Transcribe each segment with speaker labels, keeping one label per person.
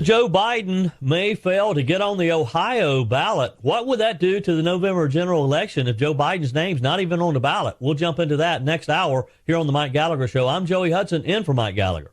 Speaker 1: Joe Biden may fail to get on the Ohio ballot. What would that do to the November general election if Joe Biden's name's not even on the ballot? We'll jump into that next hour here on the Mike Gallagher Show. I'm Joey Hudson, in for Mike Gallagher.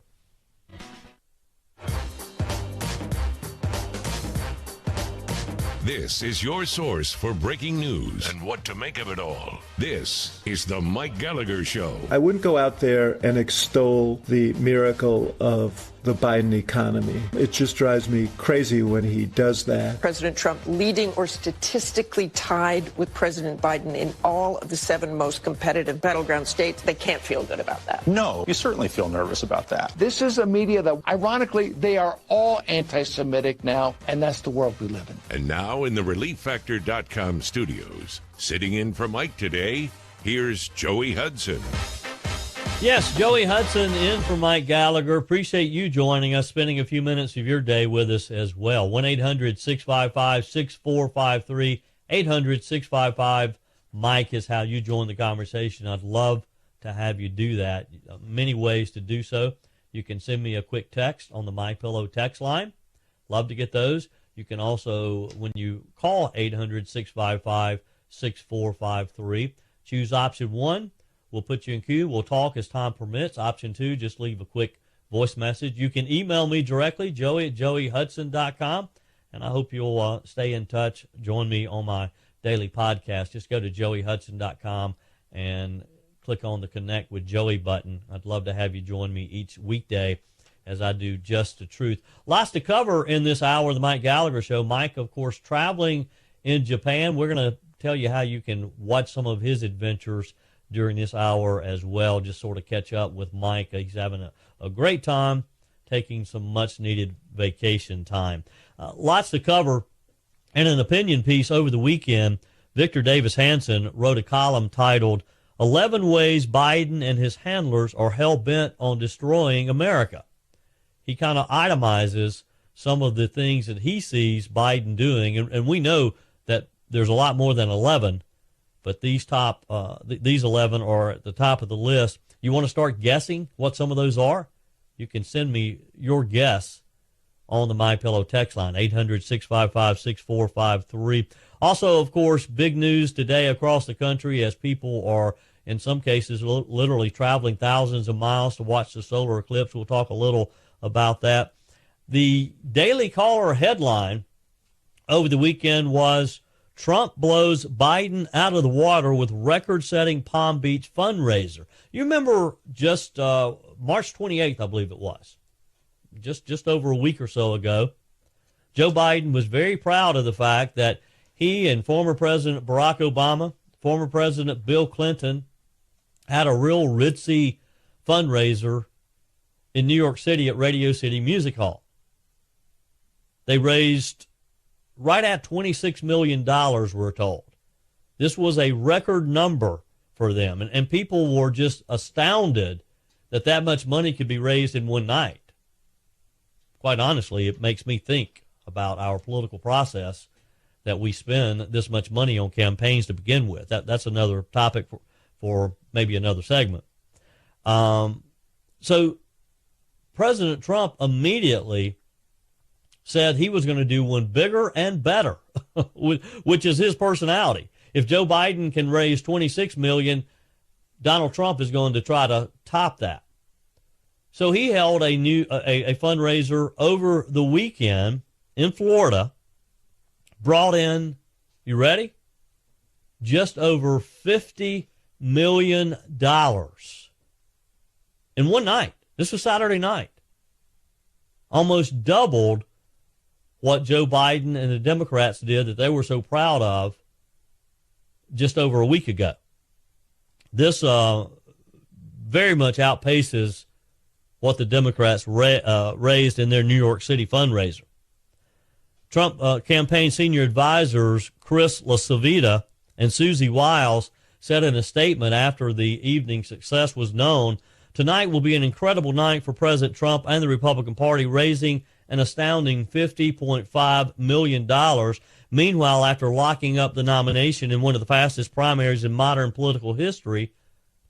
Speaker 2: This is your source for breaking news and what to make of it all. This is the Mike Gallagher Show.
Speaker 3: I wouldn't go out there and extol the miracle of the Biden economy. It just drives me crazy when he does that.
Speaker 4: President Trump leading or statistically tied with President Biden in all of the 7 most competitive battleground states. They can't feel good about that.
Speaker 5: No, you certainly feel nervous about that.
Speaker 6: This is a media that, ironically, they are all anti-Semitic now, and that's the world we live in.
Speaker 2: And now in the ReliefFactor.com studios, sitting in for Mike today, here's Joey Hudson.
Speaker 1: Yes, Joey Hudson in for Mike Gallagher. Appreciate you joining us, spending a few minutes of your day with us as well. 1-800-655-6453, 800-655-MIKE is how you join the conversation. I'd love to have you do that. Many ways to do so. You can send me a quick text on the MyPillow text line. Love to get those. You can also, when you call 800-655-6453, choose option 1. We'll put you in queue. We'll talk as time permits. Option 2, just leave a quick voice message. You can email me directly, joey@joeyhudson.com, and I hope you'll stay in touch. Join me on my daily podcast. Just go to joeyhudson.com and click on the Connect with Joey button. I'd love to have you join me each weekday as I do Just the Truth. Lots to cover in this hour of the Mike Gallagher Show. Mike, of course, traveling in Japan. We're going to tell you how you can watch some of his adventures during this hour as well, just sort of catch up with Mike. He's having a great time, taking some much-needed vacation time. Lots to cover. And an opinion piece over the weekend, Victor Davis Hanson wrote a column titled, 11 Ways Biden and His Handlers Are Hell-Bent on Destroying America. He kind of itemizes some of the things that he sees Biden doing, and we know that there's a lot more than 11, but these 11 are at the top of the list. You want to start guessing what some of those are? You can send me your guess on the MyPillow text line, 800-655-6453. Also, of course, big news today across the country as people are, in some cases, literally traveling thousands of miles to watch the solar eclipse. We'll talk a little about that. The Daily Caller headline over the weekend was, Trump blows Biden out of the water with record-setting Palm Beach fundraiser. You remember just March 28th, I believe it was, just over a week or so ago, Joe Biden was very proud of the fact that he and former President Barack Obama, former President Bill Clinton, had a real ritzy fundraiser in New York City at Radio City Music Hall. They raised right at $26 million, we're told. This was a record number for them, and people were just astounded that that much money could be raised in one night. Quite honestly, it makes me think about our political process that we spend this much money on campaigns to begin with. That's another topic for maybe another segment. So President Trump immediately said he was going to do one bigger and better, which is his personality. If Joe Biden can raise $26 million, Donald Trump is going to try to top that. So he held a fundraiser over the weekend in Florida, brought in, you ready? Just over $50 million in one night. This was Saturday night. Almost doubled what Joe Biden and the Democrats did that they were so proud of just over a week ago. This very much outpaces what the Democrats raised in their New York City fundraiser. Trump campaign senior advisors Chris LaCivita and Susie Wiles said in a statement after the evening's success was known, tonight will be an incredible night for President Trump and the Republican Party, raising an astounding $50.5 million. Meanwhile, after locking up the nomination in one of the fastest primaries in modern political history,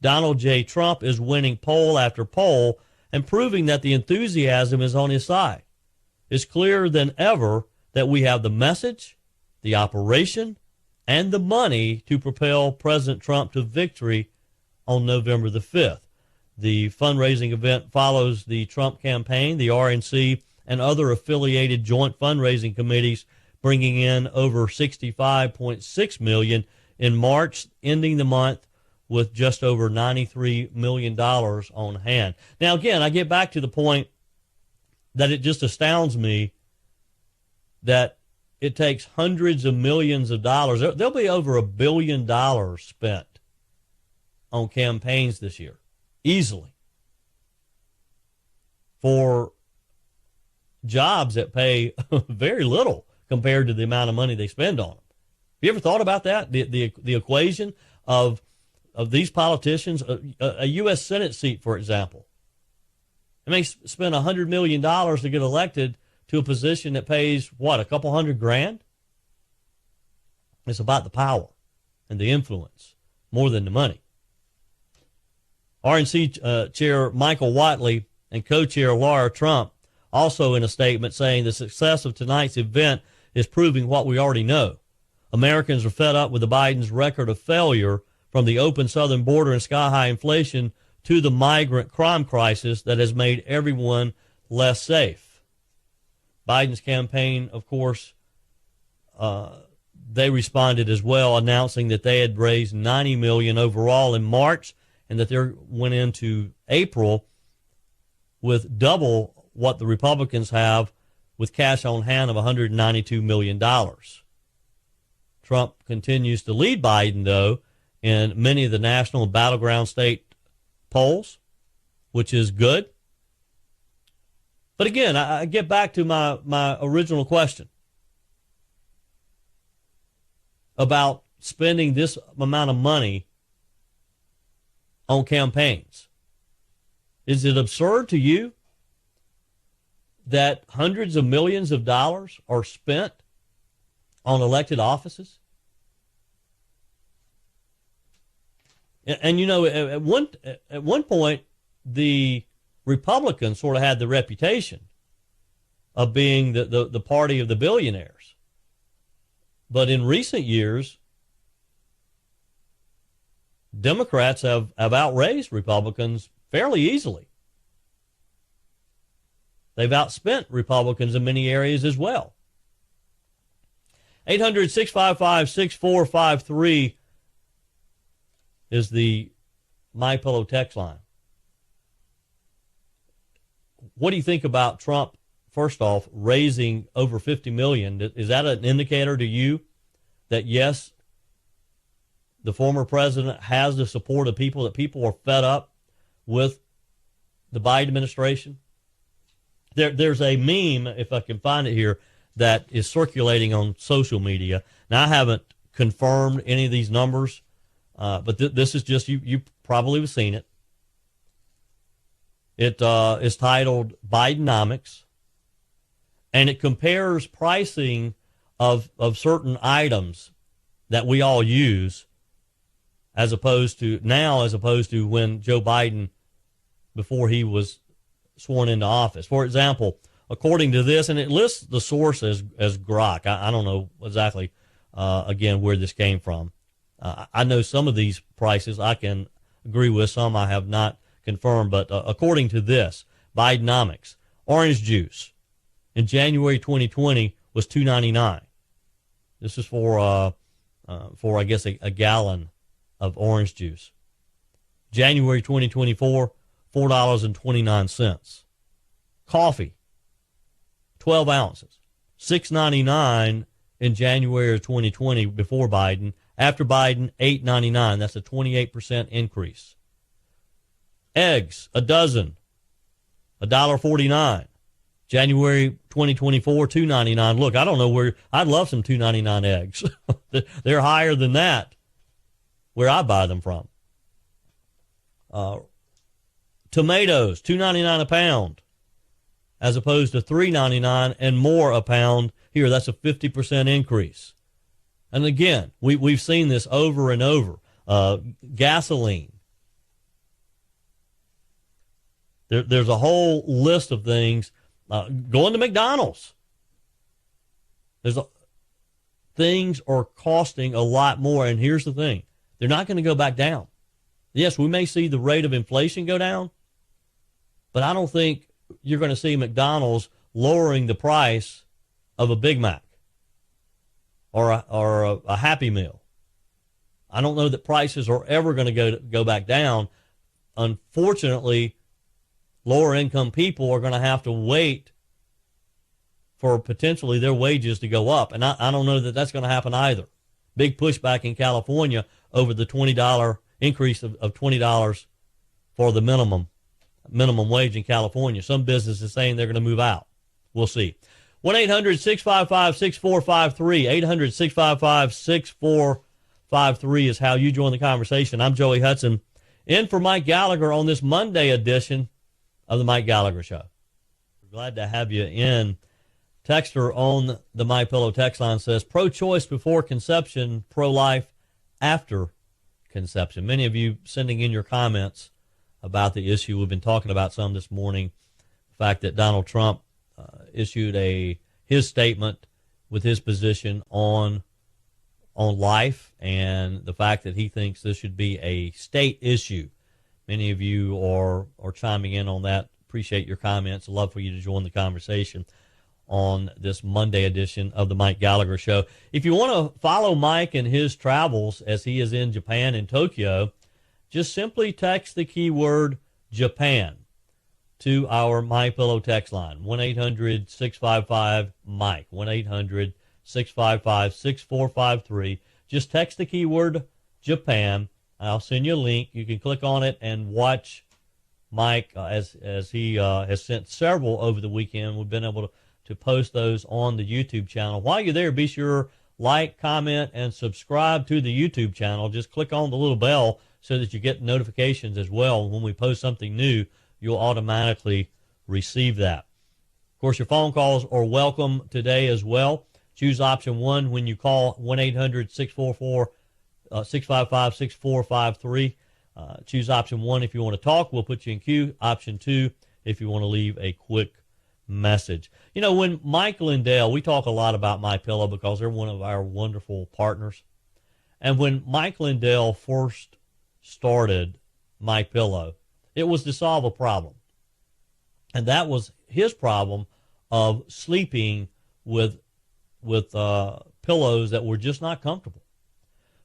Speaker 1: Donald J. Trump is winning poll after poll and proving that the enthusiasm is on his side. it's clearer than ever that we have the message, the operation, and the money to propel President Trump to victory on November the 5th. The fundraising event follows the Trump campaign, the RNC, and other affiliated joint fundraising committees bringing in over $65.6 million in March, ending the month with just over $93 million on hand. Now, again, I get back to the point that it just astounds me that it takes hundreds of millions of dollars. There'll be over $1 billion spent on campaigns this year, easily, for jobs that pay very little compared to the amount of money they spend on them. Have you ever thought about that? The equation of these politicians, a U.S. Senate seat, for example. They may spend $100 million to get elected to a position that pays, what, a couple $100,000? It's about the power and the influence more than the money. RNC Chair Michael Whatley and co-chair Laura Trump also in a statement saying the success of tonight's event is proving what we already know. Americans are fed up with the Biden's record of failure, from the open southern border and sky-high inflation to the migrant crime crisis that has made everyone less safe. Biden's campaign, of course, they responded as well, announcing that they had raised $90 million overall in March and that they went into April with double what the Republicans have, with cash on hand of $192 million. Trump continues to lead Biden, though, in many of the national and battleground state polls, which is good. But again, I get back to my original question about spending this amount of money on campaigns. Is it absurd to you that hundreds of millions of dollars are spent on elected offices? And you know, at one point, the Republicans sort of had the reputation of being the party of the billionaires. But in recent years, Democrats have outraised Republicans fairly easily. They've outspent Republicans in many areas as well. 800-655-6453 is the MyPillow text line. What do you think about Trump, first off, raising over $50 million? Is that an indicator to you that, yes, the former president has the support of people, that people are fed up with the Biden administration? There's a meme, if I can find it here, that is circulating on social media. Now, I haven't confirmed any of these numbers, but this is just, you probably have seen it. It is titled Bidenomics, and it compares pricing of certain items that we all use as opposed to when Joe Biden, before he was sworn into office. For example, according to this, and it lists the source as Grok. I don't know exactly, again, where this came from. I know some of these prices I can agree with, some I have not confirmed, but according to this, Bidenomics, orange juice in January 2020 was $2.99. This is for I guess a gallon of orange juice. January 2024, $4.29. Coffee, 12 ounces, $6.99 in January of 2020 before Biden. After Biden, $8.99. That's a 28% increase. Eggs, a dozen, $1.49. January 2024, $2.99. Look, I don't know where, I'd love some $2.99 eggs. They're higher than that where I buy them from. Tomatoes, $2.99 a pound, as opposed to $3.99 and more a pound here. That's a 50% increase. And again, we've seen this over and over. Gasoline. There's a whole list of things Going to McDonald's. Things are costing a lot more, and here's the thing. They're not going to go back down. Yes, we may see the rate of inflation go down, but I don't think you're going to see McDonald's lowering the price of a Big Mac or a Happy Meal. I don't know that prices are ever going to go back down. Unfortunately, lower income people are going to have to wait for potentially their wages to go up. And I don't know that that's going to happen either. Big pushback in California over the $20 increase of $20 for the minimum wage in California. Some businesses saying they're going to move out. We'll see. 1-800-655-6453. 800-655-6453 is how you join the conversation. I'm Joey Hudson, in for Mike Gallagher on this Monday edition of the Mike Gallagher Show. We're glad to have you in. Texter on the MyPillow text line says, pro-choice before conception, pro-life after conception. Many of you sending in your comments about the issue. We've been talking about some this morning. The fact that Donald Trump issued his statement with his position on life, and the fact that he thinks this should be a state issue. Many of you are chiming in on that. Appreciate your comments. I'd love for you to join the conversation on this Monday edition of the Mike Gallagher Show. If you want to follow Mike and his travels as he is in Japan and Tokyo, just simply text the keyword Japan to our MyPillow text line, 1-800-655-MIKE, 1-800-655-6453. Just text the keyword Japan. I'll send you a link. You can click on it and watch Mike as he has sent several over the weekend. We've been able to post those on the YouTube channel. While you're there, be sure like, comment, and subscribe to the YouTube channel. Just click on the little bell so that you get notifications as well. When we post something new, you'll automatically receive that. Of course, your phone calls are welcome today as well. Choose option 1 when you call 1-800-655-6453. Choose option 1 if you want to talk. We'll put you in queue. Option 2 if you want to leave a quick message. You know, when Mike Lindell, we talk a lot about MyPillow because they're one of our wonderful partners. And when Mike Lindell first started MyPillow, it was to solve a problem. And that was his problem of sleeping with pillows that were just not comfortable.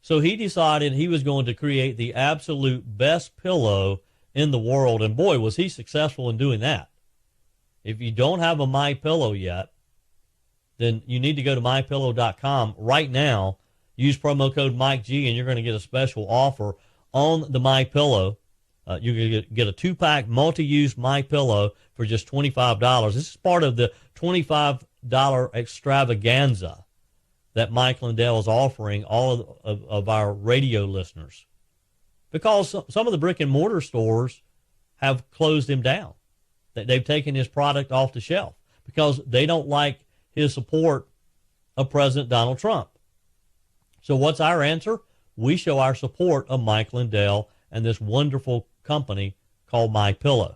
Speaker 1: So he decided he was going to create the absolute best pillow in the world. And boy, was he successful in doing that. If you don't have a MyPillow yet, then you need to go to MyPillow.com right now. Use promo code MikeG, and you're going to get a special offer on the MyPillow. You're going to get a 2-pack multi-use MyPillow for just $25. This is part of the $25 extravaganza that Mike Lindell is offering all of our radio listeners, because some of the brick and mortar stores have closed him down. They've taken his product off the shelf because they don't like his support of President Donald Trump. So what's our answer? We show our support of Mike Lindell and this wonderful company called MyPillow.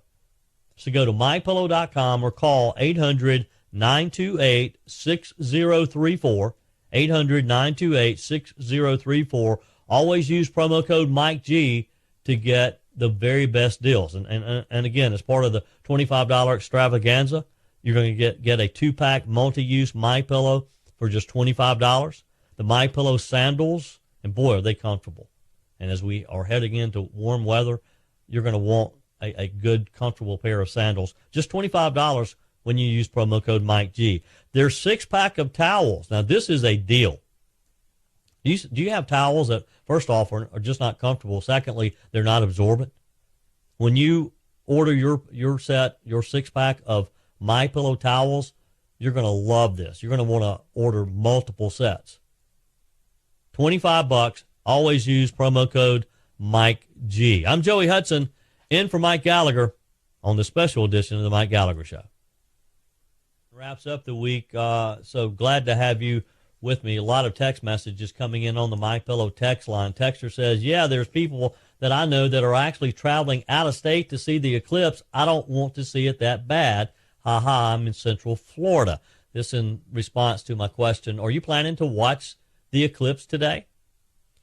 Speaker 1: So go to MyPillow.com or call 800-928-6034, 800-928-6034. Always use promo code MikeG to get the very best deals. And again, as part of the $25 extravaganza, you're going to get a 2-pack multi-use MyPillow for just $25. The MyPillow sandals, and boy, are they comfortable. And as we are heading into warm weather, you're going to want a good, comfortable pair of sandals. Just $25 when you use promo code MikeG. There's 6-pack of towels. Now, this is a deal. Do you have towels that, first off, are just not comfortable? Secondly, they're not absorbent. When you order your 6-pack of MyPillow towels, you're going to love this. You're going to want to order multiple sets. $25. Always use promo code MikeG. I'm Joey Hudson, in for Mike Gallagher on the special edition of the Mike Gallagher Show. Wraps up the week. So glad to have you with me. A lot of text messages coming in on the MyPillow text line. Texter says, yeah, there's people that I know that are actually traveling out of state to see the eclipse. I don't want to see it that bad. Ha, I'm in Central Florida. This in response to my question, are you planning to watch the eclipse today?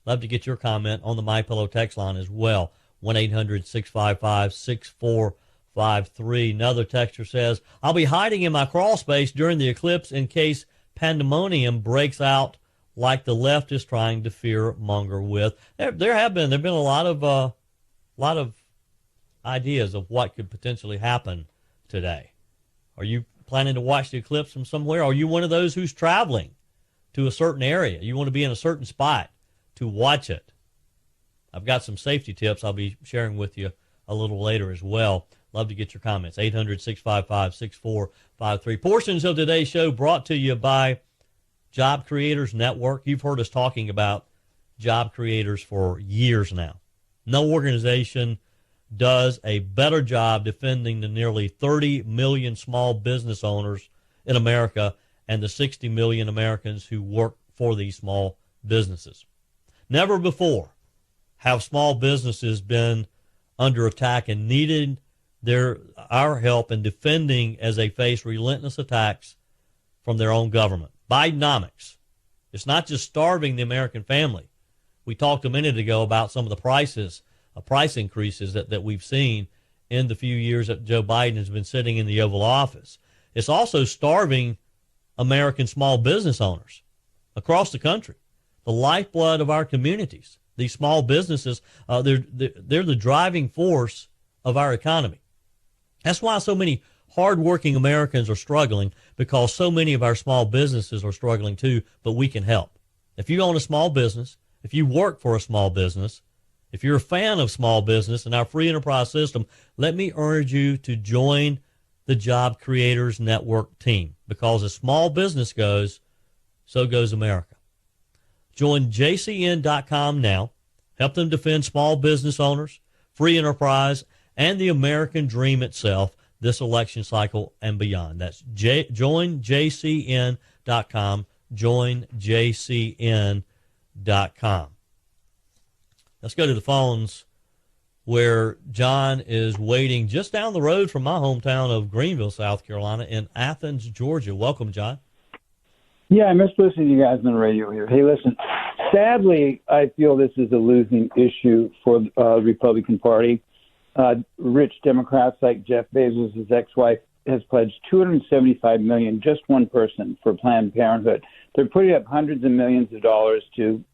Speaker 1: Love to get your comment on the MyPillow text line as well. 1-800-655-6453. Another texter says, I'll be hiding in my crawl space during the eclipse in case pandemonium breaks out like the left is trying to fear monger with. There have been a lot of ideas of what could potentially happen today. Are you planning to watch the eclipse from somewhere? Are you one of those who's traveling to a certain area? You want to be in a certain spot to watch it? I've got some safety tips I'll be sharing with you a little later as well. Love to get your comments. 800-655-6453. Portions of today's show brought to you by Job Creators Network. You've heard us talking about job creators for years now. No organization does a better job defending the nearly 30 million small business owners in America and the 60 million Americans who work for these small businesses. Never before have small businesses been under attack and needed our help in defending as they face relentless attacks from their own government. Bidenomics. It's not just starving the American family. We talked a minute ago about some of the price increases that we've seen in the few years that Joe Biden has been sitting in the Oval Office. It's also starving American small business owners across the country, the lifeblood of our communities. These small businesses, they're the driving force of our economy. That's why so many hardworking Americans are struggling, because so many of our small businesses are struggling too, but we can help. If you own a small business, if you work for a small business, if you're a fan of small business and our free enterprise system, let me urge you to join the Job Creators Network team, because as small business goes, so goes America. Join jcn.com now. Help them defend small business owners, free enterprise, and the American dream itself this election cycle and beyond. That's joinjcn.com, joinjcn.com. Let's go to the phones where John is waiting just down the road from my hometown of Greenville, South Carolina, in Athens, Georgia. Welcome, John.
Speaker 7: Yeah, I miss listening to you guys on the radio here. Hey, listen, sadly, I feel this is a losing issue for the Republican Party. Rich Democrats like Jeff Bezos' ex-wife has pledged $275 million, just one person, for Planned Parenthood. They're putting up hundreds of millions of dollars to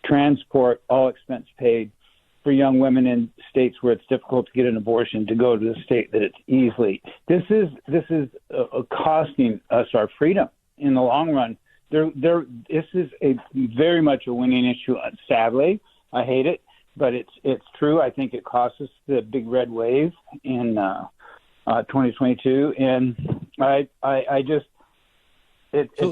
Speaker 7: transport, all expense paid, for young women in states where it's difficult to get an abortion to go to the state that it's easily. This is costing us our freedom in the long run. This is a very much a winning issue. Sadly, I hate it, but it's true. I think it cost us the big red wave in 2022, and I just.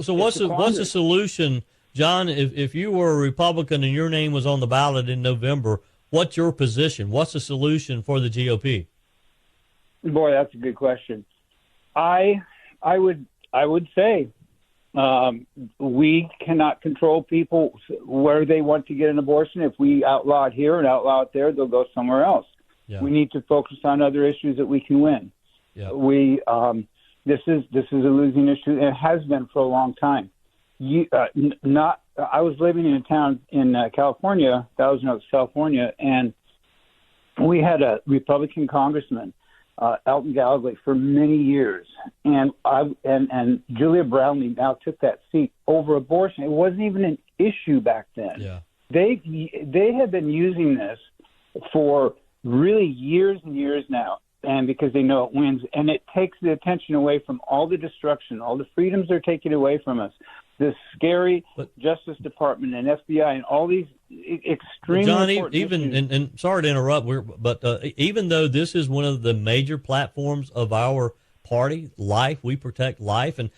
Speaker 1: So what's the solution, John? If you were a Republican and your name was on the ballot in November, what's your position? What's the solution for the GOP?
Speaker 7: Boy, that's a good question. I would say we cannot control people where they want to get an abortion. If we outlaw it here and outlaw it there, they'll go somewhere else. Yeah. We need to focus on other issues that we can win. Yeah. This is a losing issue, and it has been for a long time. I was living in a town in California, Thousand Oaks, California, and we had a Republican congressman, Elton Gallagher, for many years, and Julia Brownlee now took that seat over abortion. It wasn't even an issue back then. Yeah. They have been using this for really years and years now, and because they know it wins, and it takes the attention away from all the destruction, all the freedoms they're taking away from us. This scary Justice Department and FBI and all these extremely
Speaker 1: John, and sorry to interrupt, but even though this is one of the major platforms of our party, life, we protect life, and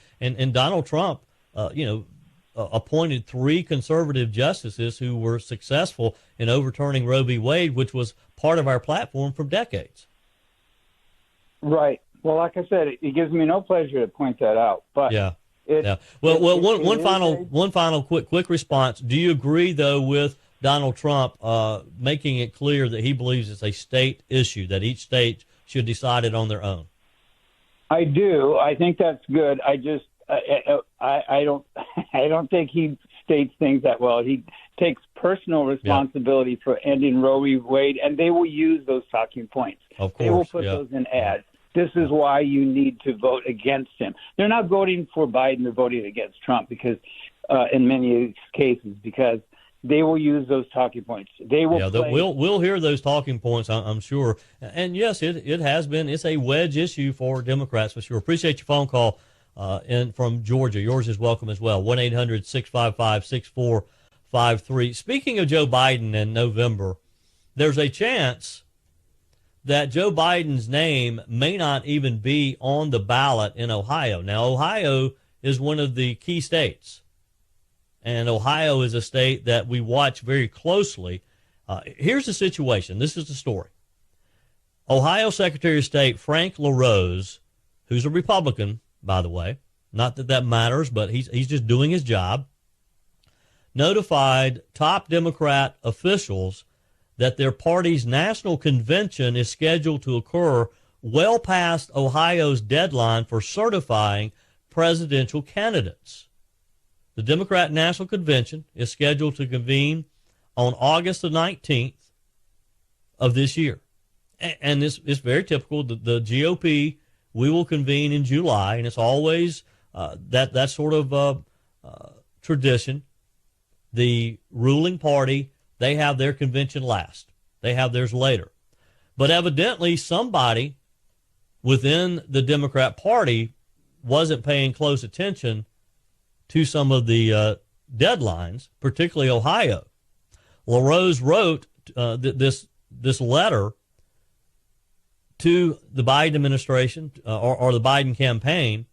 Speaker 1: Donald Trump, appointed 3 conservative justices who were successful in overturning Roe v. Wade, which was part of our platform for decades.
Speaker 7: Right. Well, like I said, it gives me no pleasure to point that out, but
Speaker 1: yeah. One final quick response. Do you agree though with Donald Trump making it clear that he believes it's a state issue, that each state should decide it on their own?
Speaker 7: I do. I think that's good. I just I don't I don't think he states things that well. He takes personal responsibility for ending Roe v. Wade, and they will use those talking points.
Speaker 1: Of course,
Speaker 7: they will put those in ads. This is why you need to vote against him. They're not voting for Biden; they're voting against Trump because, in many cases, because they will use those talking points. They will.
Speaker 1: We'll hear those talking points, I'm sure. And yes, it has been. It's a wedge issue for Democrats for sure. Appreciate your phone call, and from Georgia. Yours is welcome as well. 1-800-655-6453. Speaking of Joe Biden in November, there's a chance that Joe Biden's name may not even be on the ballot in Ohio. Now, Ohio is one of the key states, and Ohio is a state that we watch very closely. Here's the situation. This is the story. Ohio Secretary of State Frank LaRose, who's a Republican, by the way, not that that matters, but he's just doing his job, notified top Democrat officials that their party's national convention is scheduled to occur well past Ohio's deadline for certifying presidential candidates. The Democrat National Convention is scheduled to convene on August the 19th of this year. And it's very typical. The GOP, we will convene in July, and it's always that sort of tradition. The ruling party, they have their convention last. They have theirs later. But evidently somebody within the Democrat Party wasn't paying close attention to some of the deadlines, particularly Ohio. LaRose wrote this letter to the Biden administration or the Biden campaign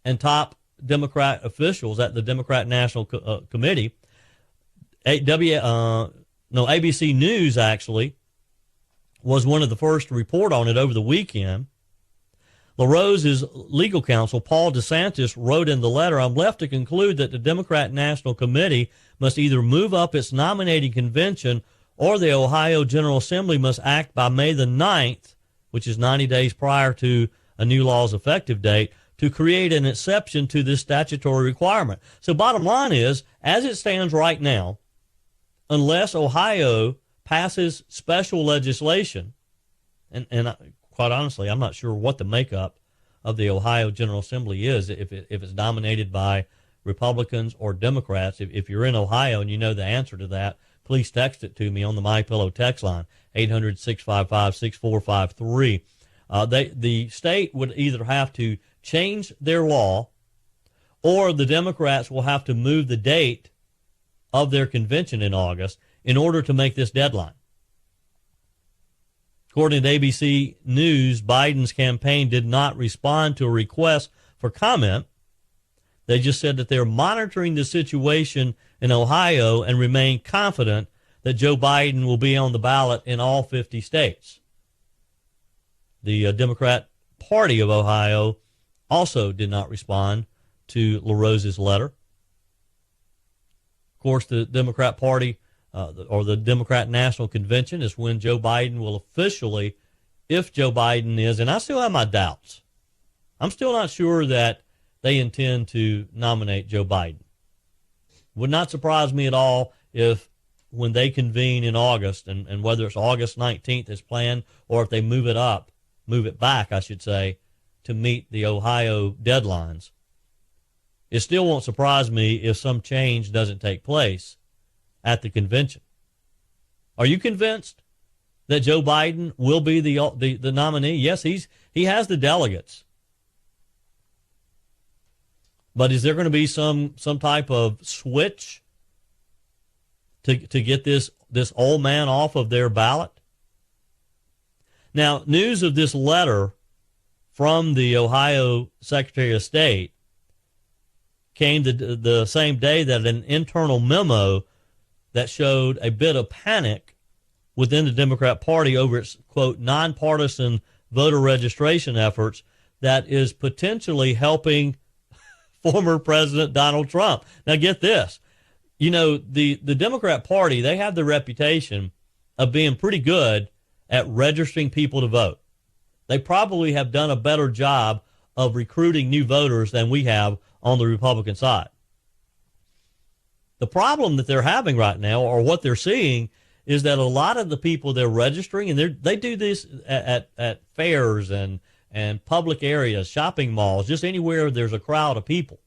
Speaker 1: and top Democrat officials at the Democrat National Committee. ABC News actually was one of the first to report on it over the weekend. LaRose's legal counsel, Paul DeSantis, wrote in the letter, "I'm left to conclude that the Democrat National Committee must either move up its nominating convention or the Ohio General Assembly must act by May the 9th, which is 90 days prior to a new law's effective date, to create an exception to this statutory requirement." So bottom line is, as it stands right now, unless Ohio passes special legislation, and quite honestly, I'm not sure what the makeup of the Ohio General Assembly is, if it's dominated by Republicans or Democrats. If you're in Ohio and you know the answer to that, please text it to me on the MyPillow text line, 800-655-6453. The state would either have to change their law or the Democrats will have to move the date of their convention in August in order to make this deadline. According to ABC News, Biden's campaign did not respond to a request for comment. They just said that they're monitoring the situation in Ohio and remain confident that Joe Biden will be on the ballot in all 50 states. The Democrat Party of Ohio also did not respond to LaRose's letter. Of course, the Democrat Party or the Democrat National Convention is when Joe Biden will officially, if Joe Biden is, and I still have my doubts. I'm still not sure that they intend to nominate Joe Biden. Would not surprise me at all if when they convene in August, and whether it's August 19th as planned, or if they move it back, I should say, to meet the Ohio deadlines, it still won't surprise me if some change doesn't take place at the convention. Are you convinced that Joe Biden will be the nominee? Yes, he has the delegates. But is there going to be some type of switch to get this old man off of their ballot? Now, news of this letter from the Ohio Secretary of State came the same day that an internal memo that showed a bit of panic within the Democrat Party over its, quote, nonpartisan voter registration efforts that is potentially helping former President Donald Trump. Now, get this. You know, the Democrat Party, they have the reputation of being pretty good at registering people to vote. They probably have done a better job of recruiting new voters than we have on the Republican side. The problem that they're having right now, or what they're seeing, is that a lot of the people they're registering, and they do this at fairs and public areas, shopping malls, just anywhere there's a crowd of people.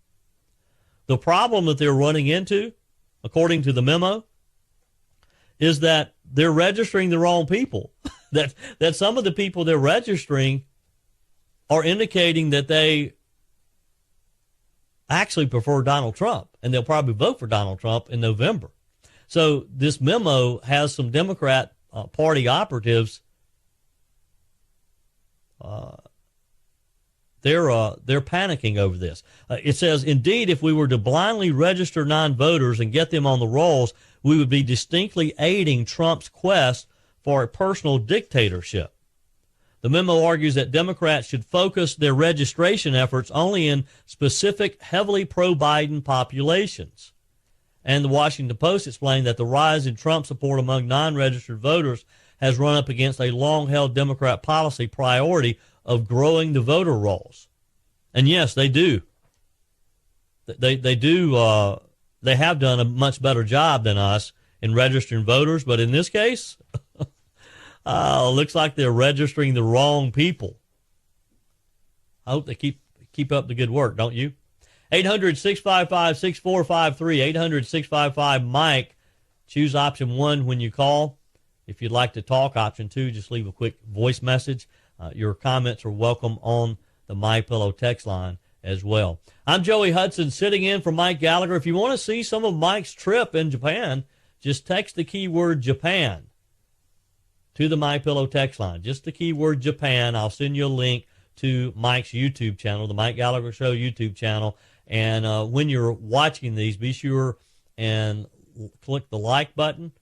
Speaker 1: The problem that they're running into, according to the memo, is that they're registering the wrong people. that some of the people they're registering are indicating that they actually prefer Donald Trump, and they'll probably vote for Donald Trump in November. So this memo has some Democrat Party operatives. They're panicking over this. It says, indeed, if we were to blindly register non-voters and get them on the rolls, we would be distinctly aiding Trump's quest for a personal dictatorship. The memo argues that Democrats should focus their registration efforts only in specific, heavily pro-Biden populations. And the Washington Post explained that the rise in Trump support among non-registered voters has run up against a long-held Democrat policy priority of growing the voter rolls. And yes, they do. They have done a much better job than us in registering voters, but in this case, looks like they're registering the wrong people. I hope they keep up the good work, don't you? 800-655-6453, 800-655-MIKE. Choose option 1 when you call. If you'd like to talk, option 2, just leave a quick voice message. Your comments are welcome on the MyPillow text line as well. I'm Joey Hudson, sitting in for Mike Gallagher. If you want to see some of Mike's trip in Japan, just text the keyword Japan to the MyPillow text line. Just the keyword Japan. I'll send you a link to Mike's YouTube channel, the Mike Gallagher Show YouTube channel. And when you're watching these, be sure and click the like button,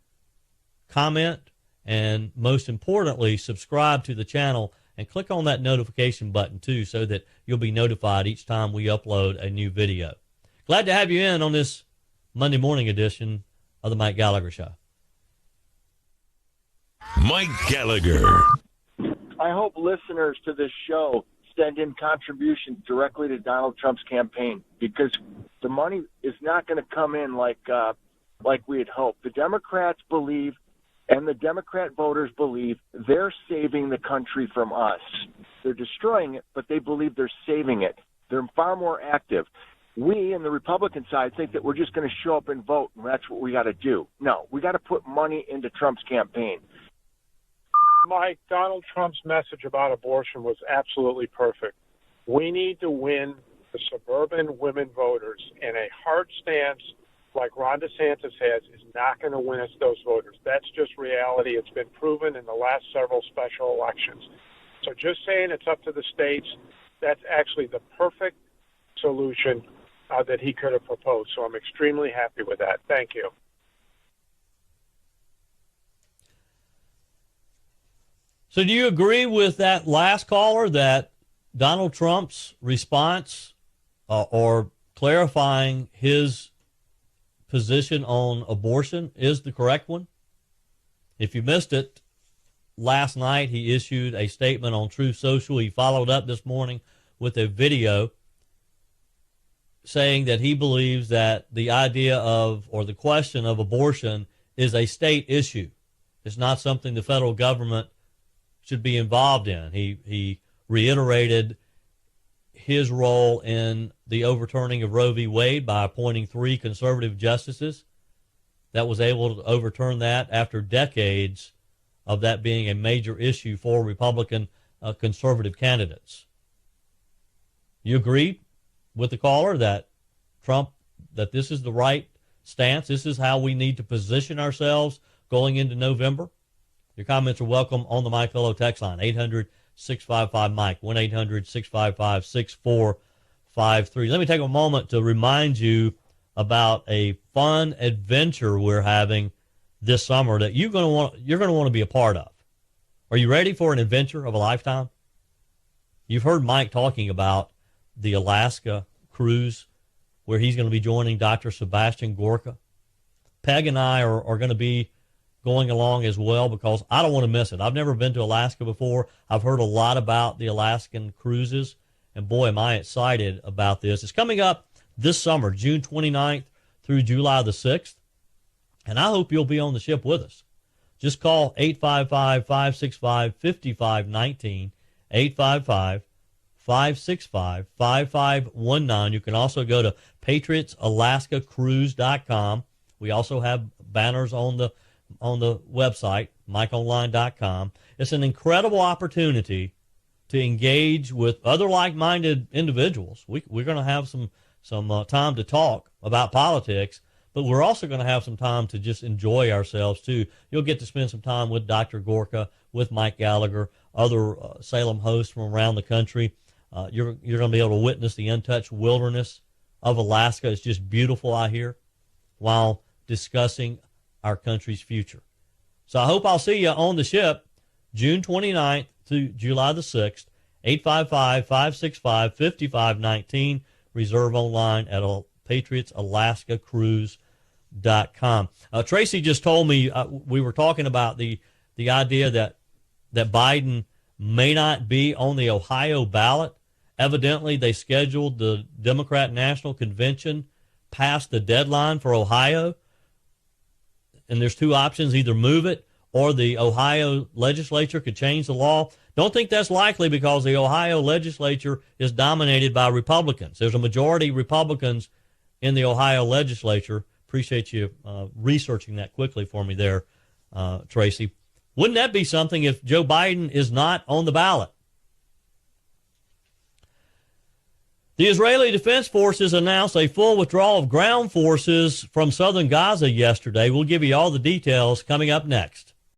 Speaker 1: comment, and most importantly, subscribe to the channel and click on that notification button too, so that you'll be notified each time we upload a new video. Glad to have you in on this Monday morning edition of the Mike Gallagher Show.
Speaker 2: Mike Gallagher.
Speaker 8: I hope listeners to this show send in contributions directly to Donald Trump's campaign, because the money is not going to come in like we had hoped. The Democrats believe, and the Democrat voters believe, they're saving the country from us. They're destroying it, but they believe they're saving it. They're far more active. We, in the Republican side, think that we're just going to show up and vote, and that's what we got to do. No, we got to put money into Trump's campaign.
Speaker 9: Mike, Donald Trump's message about abortion was absolutely perfect. We need to win the suburban women voters, and a hard stance like Ron DeSantis has is not going to win us those voters. That's just reality. It's been proven in the last several special elections. So just saying it's up to the states, that's actually the perfect solution that he could have proposed. So I'm extremely happy with that. Thank you.
Speaker 1: So do you agree with that last caller that Donald Trump's response or clarifying his position on abortion is the correct one? If you missed it, last night he issued a statement on Truth Social. He followed up this morning with a video saying that he believes that the idea of, or the question of abortion is a state issue. It's not something the federal government should be involved in. He reiterated his role in the overturning of Roe v. Wade by appointing 3 conservative justices that was able to overturn that after decades of that being a major issue for Republican conservative candidates. You agree with the caller that that this is the right stance? This is how we need to position ourselves going into November? Your comments are welcome on the MyPillow text line, 800-655-MIKE, 1-800-655-6453. Let me take a moment to remind you about a fun adventure we're having this summer that you're going to want to be a part of. Are you ready for an adventure of a lifetime? You've heard Mike talking about the Alaska cruise, where he's going to be joining Dr. Sebastian Gorka. Peg and I are going to be going along as well, because I don't want to miss it. I've never been to Alaska before. I've heard a lot about the Alaskan cruises, And boy, am I excited about this. It's coming up this summer, June 29th through July the 6th. And I hope you'll be on the ship with us. Just call 855-565-5519, 855-565-5519. You can also go to patriotsalaskacruise.com. We also have banners on the website, mikeonline.com. It's an incredible opportunity to engage with other like-minded individuals. We're going to have some time to talk about politics, but we're also going to have some time to just enjoy ourselves, too. You'll get to spend some time with Dr. Gorka, with Mike Gallagher, other Salem hosts from around the country. You're going to be able to witness the untouched wilderness of Alaska. It's just beautiful out here while discussing our country's future. So I hope I'll see you on the ship June 29th through July the 6th, 855-565-5519. Reserve online at patriotsalaskacruise.com. Tracy just told me we were talking about the idea that Biden may not be on the Ohio ballot. Evidently, they scheduled the Democrat National Convention past the deadline for Ohio. And there's two options, either move it or the Ohio legislature could change the law. Don't think that's likely because the Ohio legislature is dominated by Republicans. There's a majority Republicans in the Ohio legislature. Appreciate you researching that quickly for me there, Tracy. Wouldn't that be something if Joe Biden is not on the ballot? The Israeli Defense Forces announced a full withdrawal of ground forces from southern Gaza yesterday. We'll give you all the details coming up next.